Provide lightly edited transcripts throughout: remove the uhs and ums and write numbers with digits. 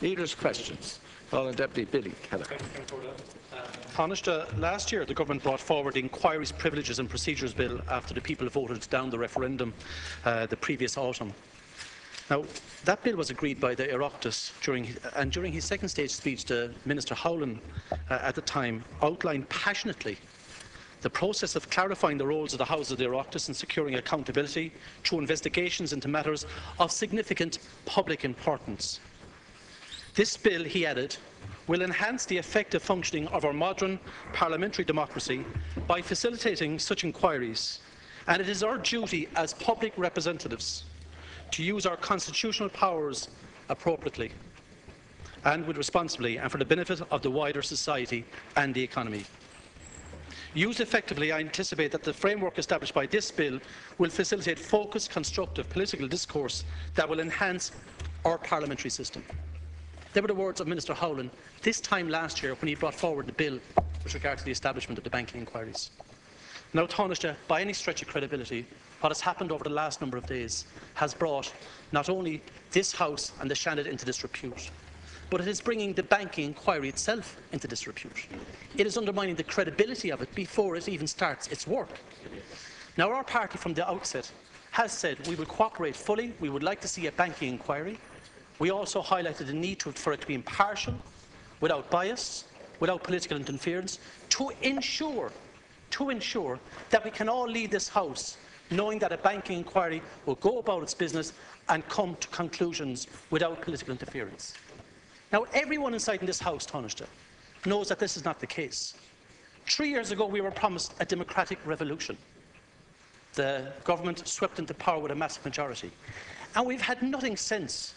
Leaders' questions. Calling Deputy Billy Keller. Tanáiste, last year the government brought forward the Inquiries, Privileges and Procedures Bill after the people voted down the referendum the previous autumn. Now, that bill was agreed by the Oireachtas during his second stage speech, the Minister Howlin at the time outlined passionately the process of clarifying the roles of the House of the Oireachtas and securing accountability through investigations into matters of significant public importance. This bill, he added, will enhance the effective functioning of our modern parliamentary democracy by facilitating such inquiries, and it is our duty as public representatives to use our constitutional powers appropriately and with responsibly and for the benefit of the wider society and the economy. Used effectively, I anticipate that the framework established by this bill will facilitate focused, constructive political discourse that will enhance our parliamentary system. They were the words of Minister Howlin this time last year when he brought forward the bill with regard to the establishment of the banking inquiries. Now, Tanáiste, by any stretch of credibility, what has happened over the last number of days has brought not only this House and the Seanad into disrepute, but it is bringing the banking inquiry itself into disrepute. It is undermining the credibility of it before it even starts its work. Now, our party from the outset has said we will cooperate fully. We would like to see a banking inquiry. We also highlighted the need for it to be impartial, without bias, without political interference, to ensure that we can all leave this House knowing that a banking inquiry will go about its business and come to conclusions without political interference. Now, everyone inside in this House, Tanáiste, knows that this is not the case. 3 years ago, we were promised a democratic revolution. The government swept into power with a massive majority. And we've had nothing since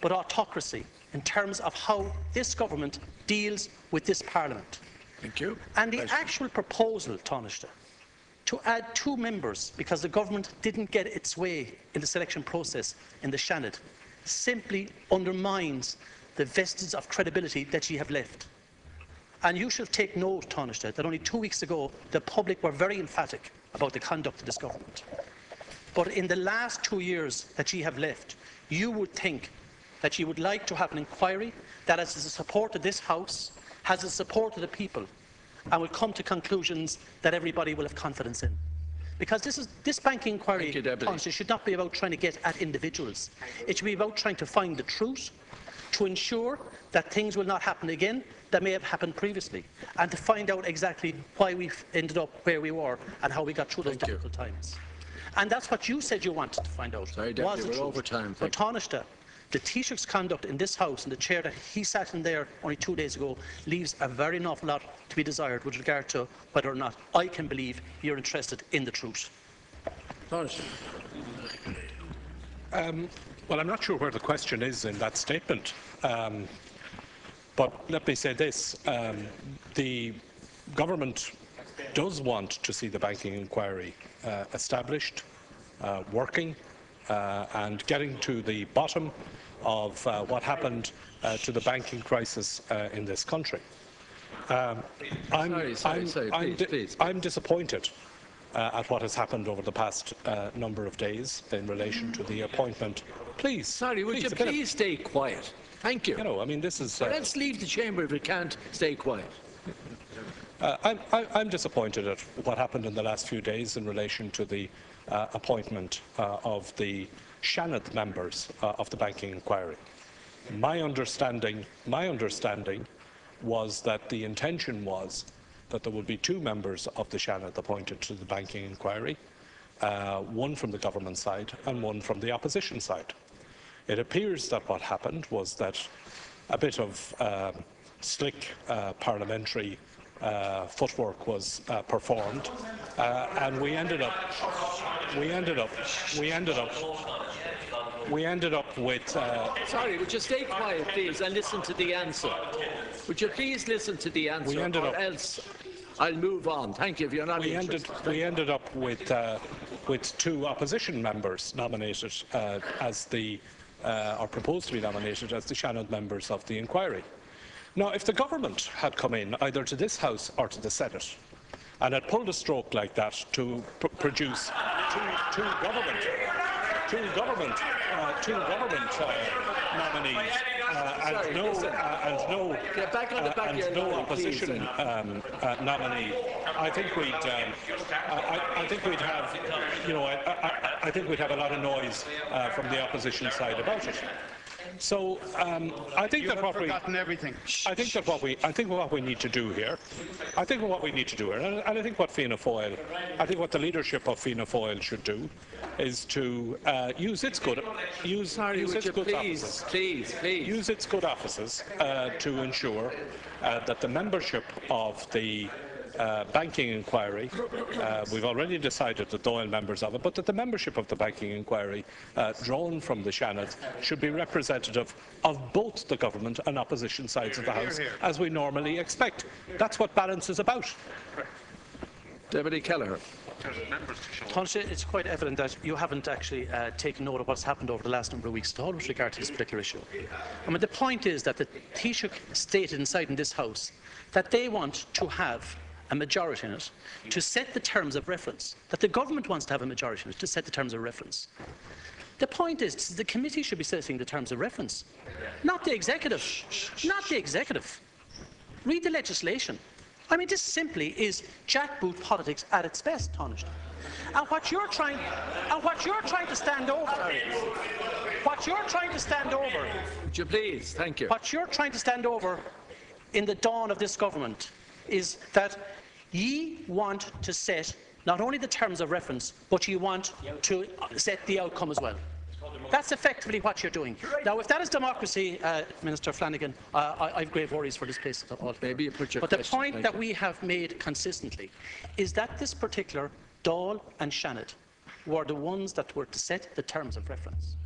but autocracy in terms of how this government deals with this Parliament. Thank you. And the actual proposal, Tanáiste, to add 2 members because the government didn't get its way in the selection process in the Seanad simply undermines the vestige of credibility that you have left. And you should take note, Tanáiste, that only 2 weeks ago the public were very emphatic about the conduct of this government. But in the last 2 years that you have left, you would think that you would like to have an inquiry that has the support of this House, has the support of the people, and will come to conclusions that everybody will have confidence in. Because this banking inquiry, Tanáiste, should not be about trying to get at individuals. It should be about trying to find the truth, to ensure that things will not happen again that may have happened previously, and to find out exactly why we ended up where we were and how we got through those difficult times. And that's what you said you wanted to find out. Sorry, Deputy, we're over time. But Tanáiste, the Taoiseach's conduct in this House and the chair that he sat in there only 2 days ago leaves a very awful lot to be desired with regard to whether or not I can believe you're interested in the truth. Well, I'm not sure where the question is in that statement. But let me say this. The government does want to see the banking inquiry established, working, and getting to the bottom of what happened to the banking crisis in this country. I'm disappointed at what has happened over the past number of days in relation to the appointment. Please. Sorry, would you please stay quiet? Thank you. You know, I mean, this is. Let's leave the chamber if we can't stay quiet. I'm disappointed at what happened in the last few days in relation to the appointment of the Seanad members of the banking inquiry. My understanding was that the intention was that there would be 2 members of the Seanad appointed to the banking inquiry, one from the government side and one from the opposition side. It appears that what happened was that a bit of slick parliamentary footwork was performed, and we ended up with. Sorry, would you stay quiet, please, and listen to the answer? Would you please listen to the answer, or else I'll move on. Thank you. If you're not interested. We ended up with 2 opposition members nominated as the, or proposed to be nominated as the Seanad members of the inquiry. Now, if the government had come in either to this House or to the Senate and had pulled a stroke like that to produce two government two government nominees and no opposition nominee, I think we'd have, I think we'd have a lot of noise from the opposition side about it. So I think that what we, what we need to do here, and I think what Fianna Fáil, I think what the leadership of Fianna Fáil should do, is to use its good offices to ensure that the membership of the banking inquiry, we've already decided that Dáil members of it, but that the membership of the banking inquiry drawn from the Seanad should be representative of both the government and opposition sides of the House, as we normally expect. That's what balance is about. Deputy Kelleher. Taoiseach, it's quite evident that you haven't actually taken note of what's happened over the last number of weeks at all with regard to this particular issue. I mean, the point is that the Taoiseach stated inside in this House that they want to have a majority in it to set the terms of reference, that the government wants to have a majority in it to set the terms of reference. The point is the committee should be setting the terms of reference, not the executive. Not the executive. Read the legislation. I mean, this simply is jackboot politics at its best, Taoiseach. And what you're trying to stand over, Would you please? Thank you. What you're trying to stand over in the dawn of this government is that ye want to set not only the terms of reference, but you want to set the outcome as well. That's effectively what you're doing. Now, if that is democracy, Minister Flanagan, I've grave worries for this place. Maybe you put your But the point that we have made consistently is that this particular Dáil and Seanad were the ones that were to set the terms of reference.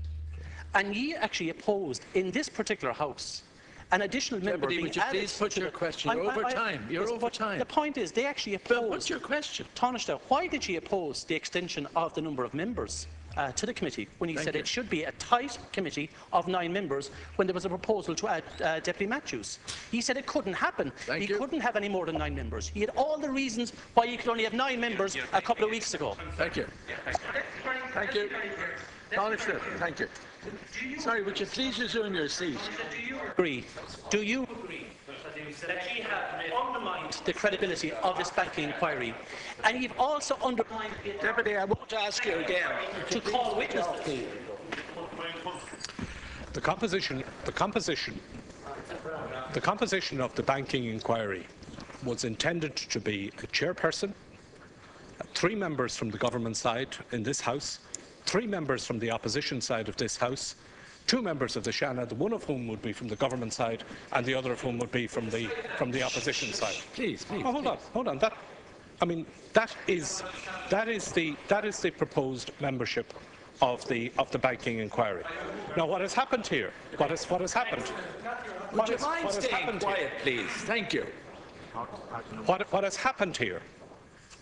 And ye actually opposed, in this particular House, an additional member being would you added. Please put your question. You're over time. You're over time. The point is, they actually opposed. What's your question? Taoiseach, why did you oppose the extension of the number of members to the committee when you said it should be a tight committee of 9 members when there was a proposal to add Deputy Matthews? He said it couldn't happen. He couldn't have any more than 9 members. He had all the reasons why you could only have 9 members a couple of weeks ago. Thank you. Thank you. Taoiseach, thank you. Sorry, would you please resume your seat? Do you agree that you have undermined the credibility of this banking inquiry, and you've also undermined the Deputy, I won't ask you again to call witnesses? The composition of the banking inquiry was intended to be a chairperson, 3 members from the government side in this House, 3 members from the opposition side of this House, 2 members of the Seanad, one of whom would be from the government side, and the other of whom would be from the opposition side. Please. Oh, hold on. That is the proposed membership of the banking inquiry. Now, what has happened here? What has happened? Would you mind staying quiet, please? Thank you. What has happened here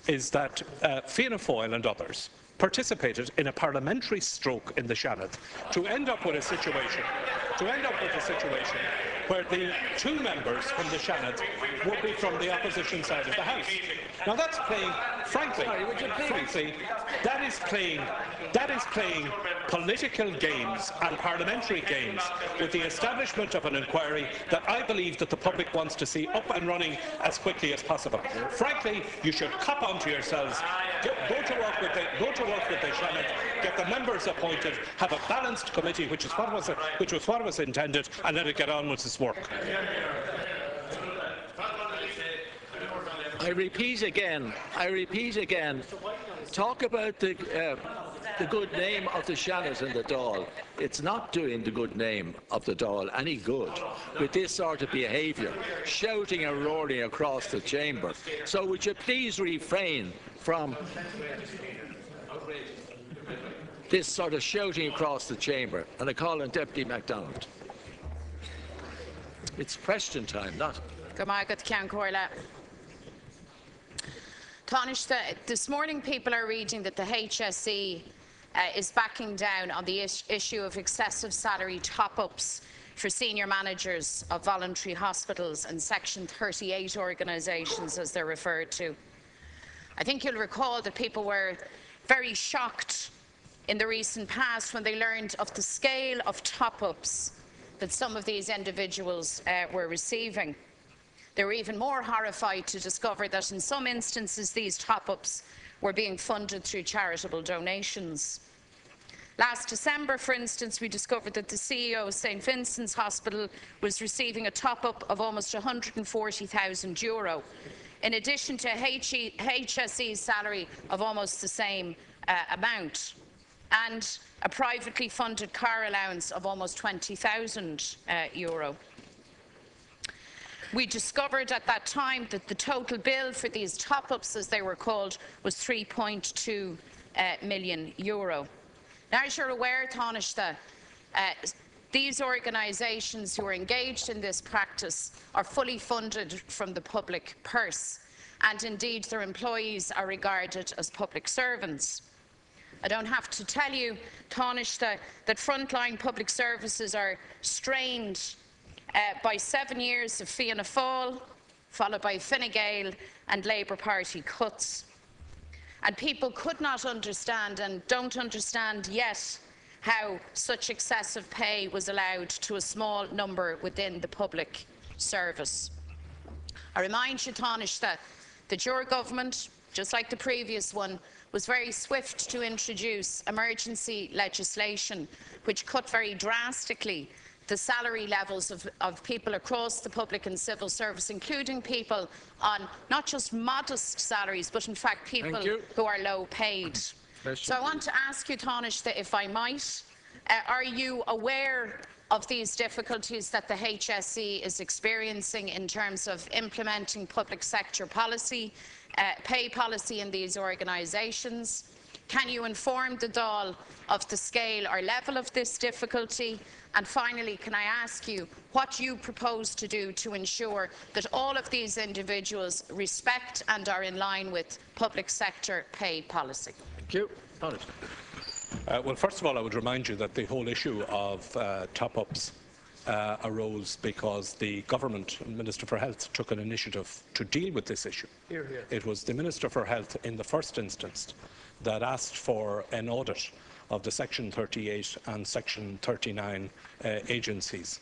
is that Fianna Fáil and others participated in a parliamentary stroke in the Seanad to end up with a situation where the 2 members from the Seanad would be from the opposition side of the House. Now that's playing, frankly, that is playing political games and parliamentary games with the establishment of an inquiry that I believe that the public wants to see up and running as quickly as possible. Frankly, you should cop onto yourselves, go to work with the Seanad, get the members appointed, have a balanced committee, which was what was intended, and let it get on with its work. I repeat again, talk about the good name of the Seanad and the Dáil. It's not doing the good name of the Dáil any good with this sort of behaviour, shouting and roaring across the chamber. So would you please refrain from this sort of shouting across the chamber? And I call on Deputy MacDonald. It's question time, not... Taoiseach, this morning people are reading that the HSE is backing down on the issue of excessive salary top-ups for senior managers of voluntary hospitals and Section 38 organisations, as they're referred to. I think you'll recall that people were very shocked in the recent past when they learned of the scale of top-ups that some of these individuals were receiving. They were even more horrified to discover that in some instances these top-ups were being funded through charitable donations. Last December, for instance, we discovered that the CEO of St Vincent's Hospital was receiving a top-up of almost €140,000, in addition to HSE's salary of almost the same amount, and a privately funded car allowance of almost €20,000. We discovered at that time that the total bill for these top-ups, as they were called, was €3.2 million. Now, as you're aware, Tanáiste, these organisations who are engaged in this practice are fully funded from the public purse, and indeed their employees are regarded as public servants. I don't have to tell you, Tanáiste, that frontline public services are strained by 7 years of Fianna Fáil, followed by Fine Gael and Labour Party cuts. And people could not understand, and don't understand yet, how such excessive pay was allowed to a small number within the public service. I remind you, Tanáiste, that your government, just like the previous one, was very swift to introduce emergency legislation which cut very drastically the salary levels of people across the public and civil service, including people on not just modest salaries, but in fact people who are low paid. So I want to ask you, Tanáiste, if I might, are you aware of these difficulties that the HSE is experiencing in terms of implementing public sector policy, pay policy in these organisations? Can you inform the Dáil of the scale or level of this difficulty? And finally, can I ask you what you propose to do to ensure that all of these individuals respect and are in line with public sector pay policy? Thank you. Well, first of all, I would remind you that the whole issue of top-ups arose because the government, Minister for Health, took an initiative to deal with this issue. It was the Minister for Health in the first instance that asked for an audit of the Section 38 and Section 39 agencies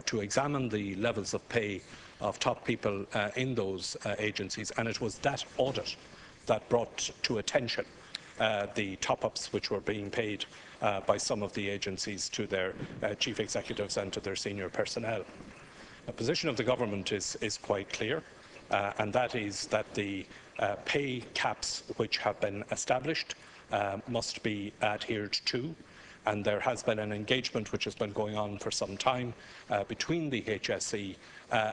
to examine the levels of pay of top people in those agencies, and it was that audit that brought to attention the top-ups which were being paid by some of the agencies to their chief executives and to their senior personnel. The position of the government is quite clear, and that is that the pay caps which have been established must be adhered to, and there has been an engagement which has been going on for some time between the HSE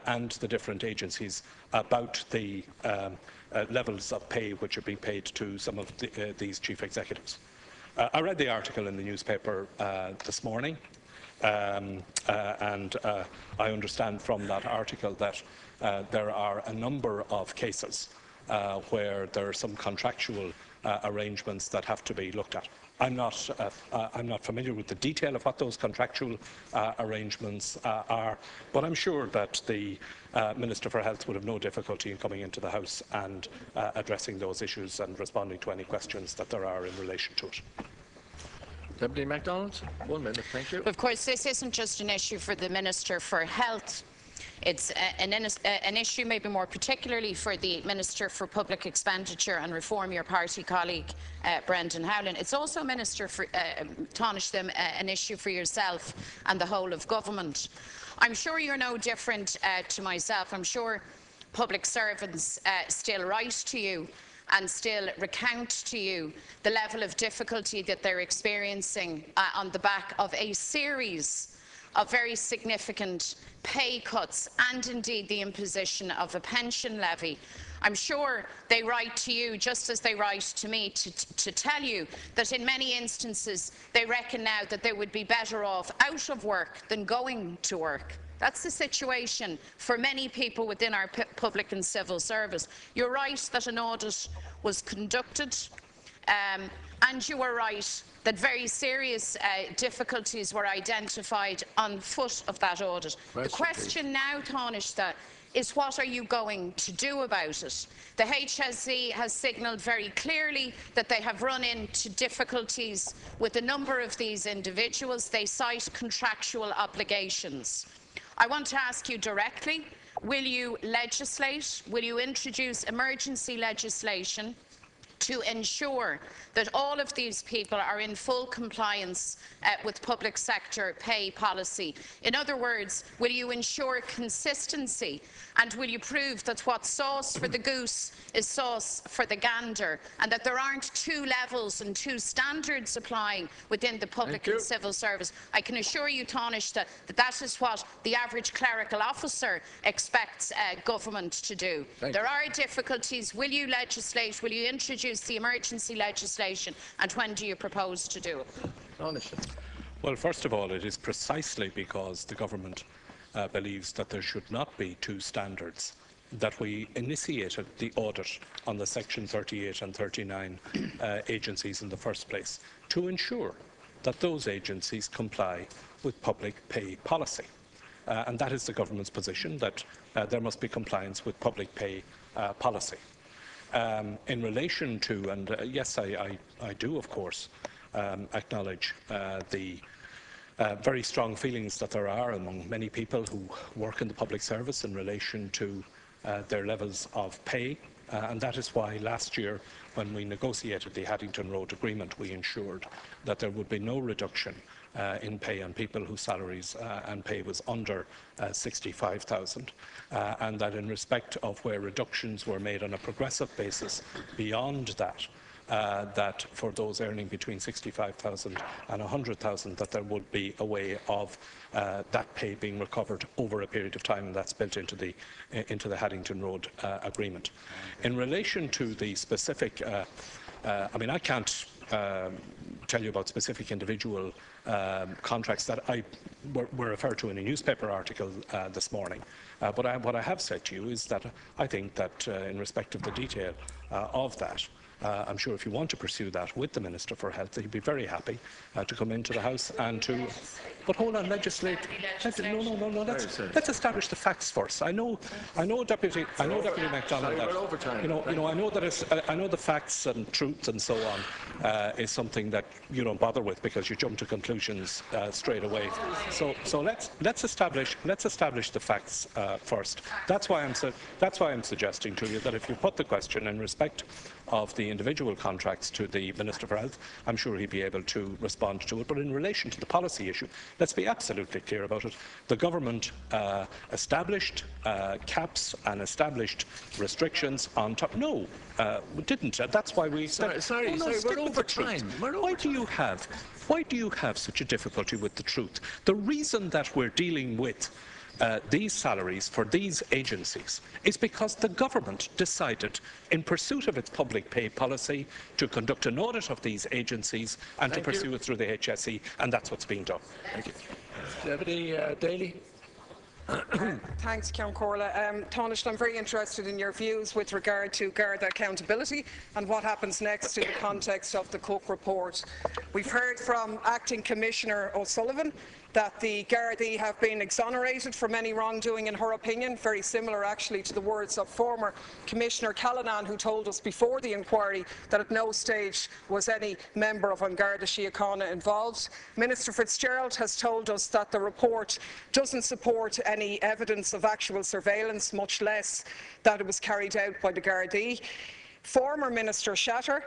and the different agencies about the levels of pay which are being paid to some of these chief executives. I read the article in the newspaper this morning, and I understand from that article that there are a number of cases where there are some contractual arrangements that have to be looked at. I'm not familiar with the detail of what those contractual arrangements are, but I'm sure that the Minister for Health would have no difficulty in coming into the House and addressing those issues and responding to any questions that there are in relation to it. Deputy MacDonald, 1 minute, thank you. Of course, this isn't just an issue for the Minister for Health. It's an issue maybe more particularly for the Minister for Public Expenditure and Reform, your party colleague, Brendan Howlin. It's also, Minister for Tanáiste, an issue for yourself and the whole of government. I'm sure you're no different to myself. I'm sure public servants still write to you and still recount to you the level of difficulty that they're experiencing on the back of a series of very significant pay cuts and indeed the imposition of a pension levy. I'm sure they write to you just as they write to me to tell you that in many instances they reckon now that they would be better off out of work than going to work. That's the situation for many people within our public and civil service. You're right that an audit was conducted, and you were right that very serious difficulties were identified on foot of that audit. The question now, Tanáiste, is what are you going to do about it? The HSE has signalled very clearly that they have run into difficulties with a number of these individuals. They cite contractual obligations. I want to ask you directly, will you legislate, will you introduce emergency legislation to ensure that all of these people are in full compliance with public sector pay policy? In other words, will you ensure consistency, and will you prove that what's sauce for the goose is sauce for the gander, and that there aren't two levels and two standards applying within the public and civil service? I can assure you, Tanáiste, that is what the average clerical officer expects government to do. There are difficulties. Will you legislate? Will you introduce the emergency legislation, and when do you propose to do it? Well, first of all, it is precisely because the government believes that there should not be two standards that we initiated the audit on the Section 38 and 39 agencies in the first place, to ensure that those agencies comply with public pay policy. And that is the government's position, that there must be compliance with public pay policy. In relation to, and yes, I do, of course, acknowledge the very strong feelings that there are among many people who work in the public service in relation to their levels of pay. And that is why last year, when we negotiated the Haddington Road Agreement, we ensured that there would be no reduction in pay on people whose salaries and pay was under 65,000, and that in respect of where reductions were made on a progressive basis beyond that, that for those earning between 65,000 and 100,000, that there would be a way of that pay being recovered over a period of time, and that's built into the Haddington Road Agreement. In relation to the specific, I mean, I can't tell you about specific individual contracts that were referred to in a newspaper article this morning. But what I have said to you is that I think that in respect of the detail of that, I'm sure if you want to pursue that with the Minister for Health, he'd be very happy to come into the House and to... But hold on, legislate. No. Let's establish the facts first. I know, Deputy MacDonald. I know the facts and truth and so on is something that you don't bother with because you jump to conclusions straight away. So let's establish the facts first. That's why I'm suggesting to you that if you put the question in respect of the individual contracts to the Minister for Health, I'm sure he'd be able to respond to it. But in relation to the policy issue, let's be absolutely clear about it. The government established caps and established restrictions on top. No, we didn't. That's why we... Sorry, we're over time. Why do you have such a difficulty with the truth? The reason that we're dealing with these salaries for these agencies is because the government decided, in pursuit of its public pay policy, to conduct an audit of these agencies and to pursue it through the HSE, and that's what's being done. Thank you. Deputy Daly. Thanks, Ceann Comhairle. Tanáiste, I'm very interested in your views with regard to Garda accountability and what happens next in the context of the Cooke Report. We've heard from Acting Commissioner O'Sullivan that the Gardaí have been exonerated from any wrongdoing in her opinion, very similar actually to the words of former Commissioner Callanan, who told us before the inquiry that at no stage was any member of An Garda Síochána involved. Minister Fitzgerald has told us that the report doesn't support any evidence of actual surveillance, much less that it was carried out by the Gardaí. Former Minister Shatter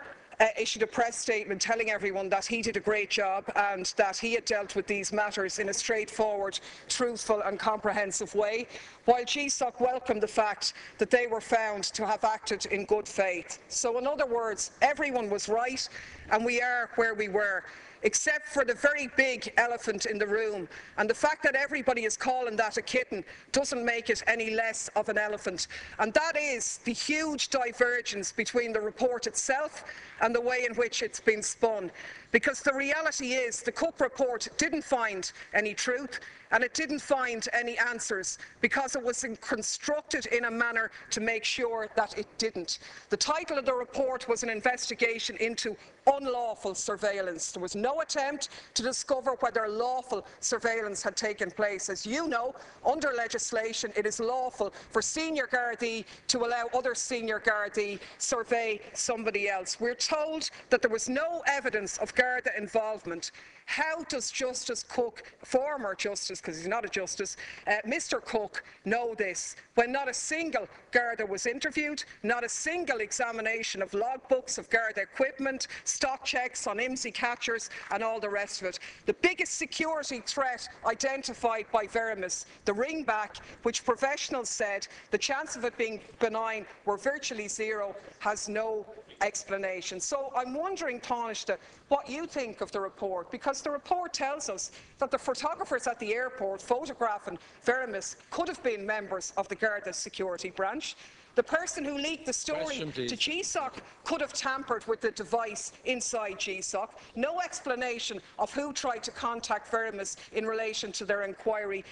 issued a press statement telling everyone that he did a great job and that he had dealt with these matters in a straightforward, truthful and comprehensive way, while GSOC welcomed the fact that they were found to have acted in good faith. So in other words, everyone was right and we are where we were, except for the very big elephant in the room. And the fact that everybody is calling that a kitten doesn't make it any less of an elephant. And that is the huge divergence between the report itself and the way in which it's been spun. Because the reality is the Cooke Report didn't find any truth, and it didn't find any answers because it was constructed in a manner to make sure that it didn't. The title of the report was an investigation into unlawful surveillance. There was no attempt to discover whether lawful surveillance had taken place. As you know, under legislation, it is lawful for senior Gardaí to allow other senior Gardaí survey somebody else. We're told that there was no evidence of Garda involvement. How does Justice Cooke, former Justice, because he's not a Justice, Mr Cooke, know this, when not a single Garda was interviewed, not a single examination of logbooks of Garda equipment, stock checks on IMSI catchers and all the rest of it? The biggest security threat identified by Veramis, the ringback, which professionals said the chance of it being benign were virtually zero, has no explanation. So I'm wondering, Tanáiste, what you think of the report, because the report tells us that the photographers at the airport photographing Veramis could have been members of the Garda security branch. The person who leaked the story to GSOC could have tampered with the device inside GSOC. No explanation of who tried to contact Veramis in relation to their inquiry,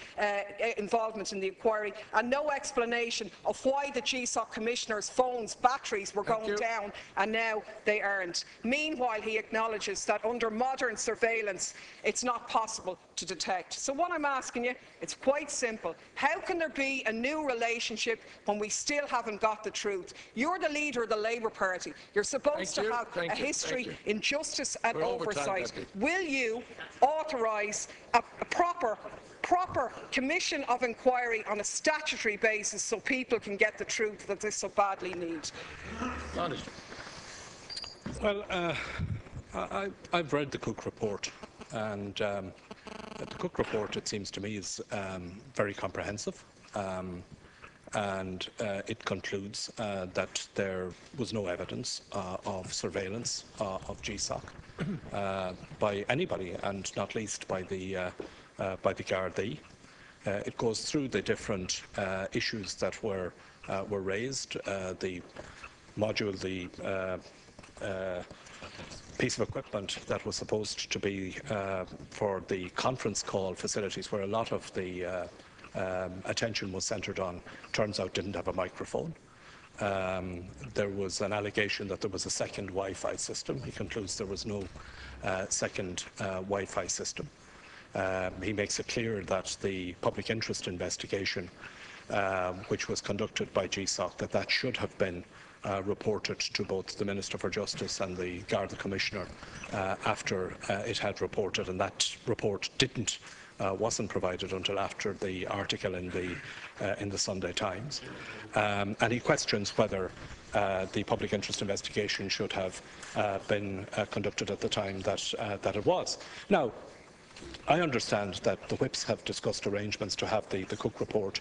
involvement in the inquiry, and no explanation of why the GSOC Commissioner's phone's batteries were going down and now they aren't. Meanwhile, he acknowledges that under modern surveillance, it's not possible to detect. So what I'm asking you, it's quite simple. How can there be a new relationship when we still haven't got the truth? You're the leader of the Labour Party. You're supposed to have a history in justice and oversight. Will you authorise a proper commission of inquiry on a statutory basis so people can get the truth that they so badly need? Well, I've read the Cooke Report, and the Cooke Report, it seems to me, is very comprehensive. And it concludes that there was no evidence of surveillance of GSOC by anybody, and not least by the Gardaí. It goes through the different issues that were raised. The module, the piece of equipment that was supposed to be for the conference call facilities, where a lot of the attention was centred on, turns out didn't have a microphone. There was an allegation that there was a second Wi-Fi system. He concludes there was no second Wi-Fi system. He makes it clear that the public interest investigation, which was conducted by GSOC, that should have been reported to both the Minister for Justice and the Garda Commissioner after it had reported, and that report wasn't provided until after the article in the Sunday Times. And he questions whether the public interest investigation should have been conducted at the time that it was. Now, I understand that the whips have discussed arrangements to have the Cooke Report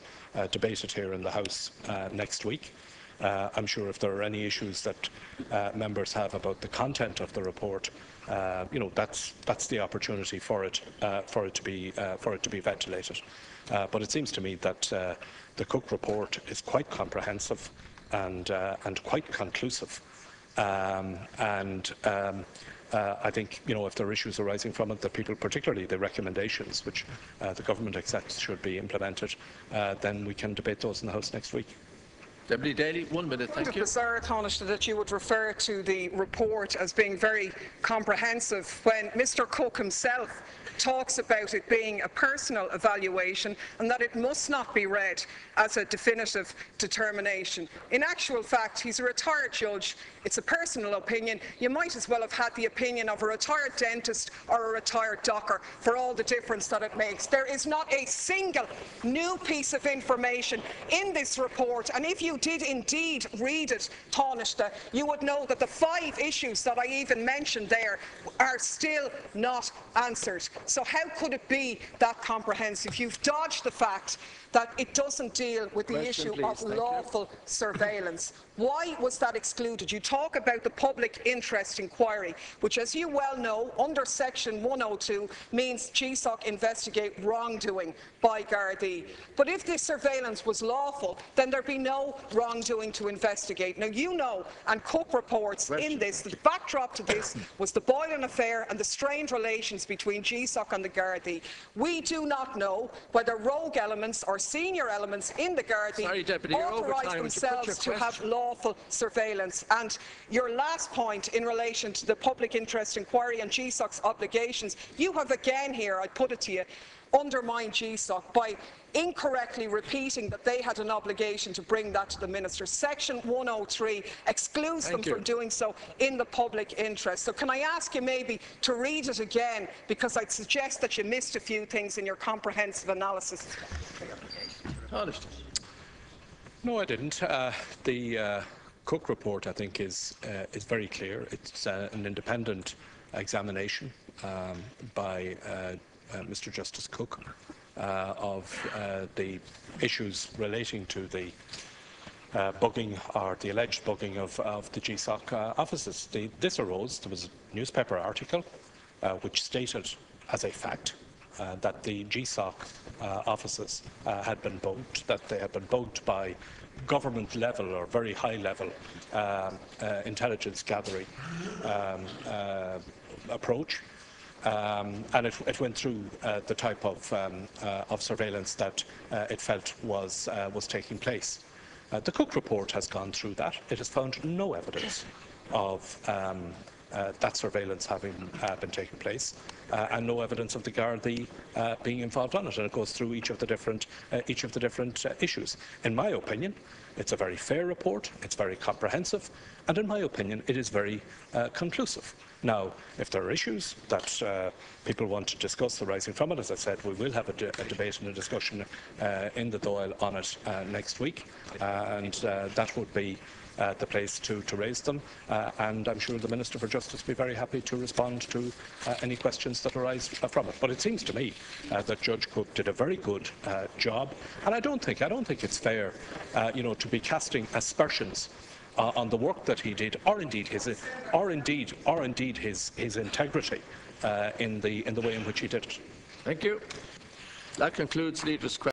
debated here in the House next week. I'm sure if there are any issues that members have about the content of the report, that's the opportunity for it to be ventilated. But it seems to me that the Cooke Report is quite comprehensive and quite conclusive. I think, if there are issues arising from it, that people, particularly the recommendations which the government accepts should be implemented, then we can debate those in the House next week. Deputy Daly, 1 minute, thank you. It's bizarre, Tanáiste, that you would refer to the report as being very comprehensive when Mr Cooke himself talks about it being a personal evaluation and that it must not be read as a definitive determination. In actual fact, he's a retired judge. It's a personal opinion. You might as well have had the opinion of a retired dentist or a retired docker, for all the difference that it makes. There is not a single new piece of information in this report, and if you did indeed read it, Tanáiste, you would know that the 5 issues that I even mentioned there are still not answered. So how could it be that comprehensive? You've dodged the fact that it doesn't deal with the issue of lawful surveillance. Why was that excluded? You talk about the public interest inquiry, which, as you well know, under Section 102 means GSOC investigate wrongdoing by Gardaí. But if the surveillance was lawful, then there'd be no wrongdoing to investigate. Now, you know, and Cooke reports in this, the backdrop to this was the Boylan affair and the strained relations between GSOC and the Gardaí. We do not know whether rogue elements or senior elements in the Gardaí authorised themselves to have lawful surveillance. And your last point in relation to the public interest inquiry and GSOC's obligations, you have again here, I put it to you, undermined GSOC by incorrectly repeating that they had an obligation to bring that to the Minister. Section 103 excludes them from doing so in the public interest. So can I ask you maybe to read it again, because I'd suggest that you missed a few things in your comprehensive analysis. No, I didn't. The Cooke report, I think, is very clear. It's an independent examination by Mr. Justice Cooke of the issues relating to the bugging or the alleged bugging of the GSOC offices. This arose, there was a newspaper article which stated as a fact that the GSOC offices had been bugged, that they had been bugged by government level or very high level intelligence gathering approach. And it went through the type of surveillance that it felt was taking place. The Cooke report has gone through that. It has found no evidence of that surveillance having been taking place, and no evidence of the Gardaí being involved on it. And it goes through each of the different issues. In my opinion, it's a very fair report. It's very comprehensive, and in my opinion, it is very conclusive. Now, if there are issues that people want to discuss arising from it, as I said, we will have a debate and a discussion in the Dáil on it next week, and that would be the place to raise them, and I'm sure the Minister for Justice will be very happy to respond to any questions that arise from it. But it seems to me that Judge Cooke did a very good job, and I don't think it's fair, to be casting aspersions on the work that he did, or indeed his integrity in the way in which he did it. Thank you. That concludes Leaders' questions.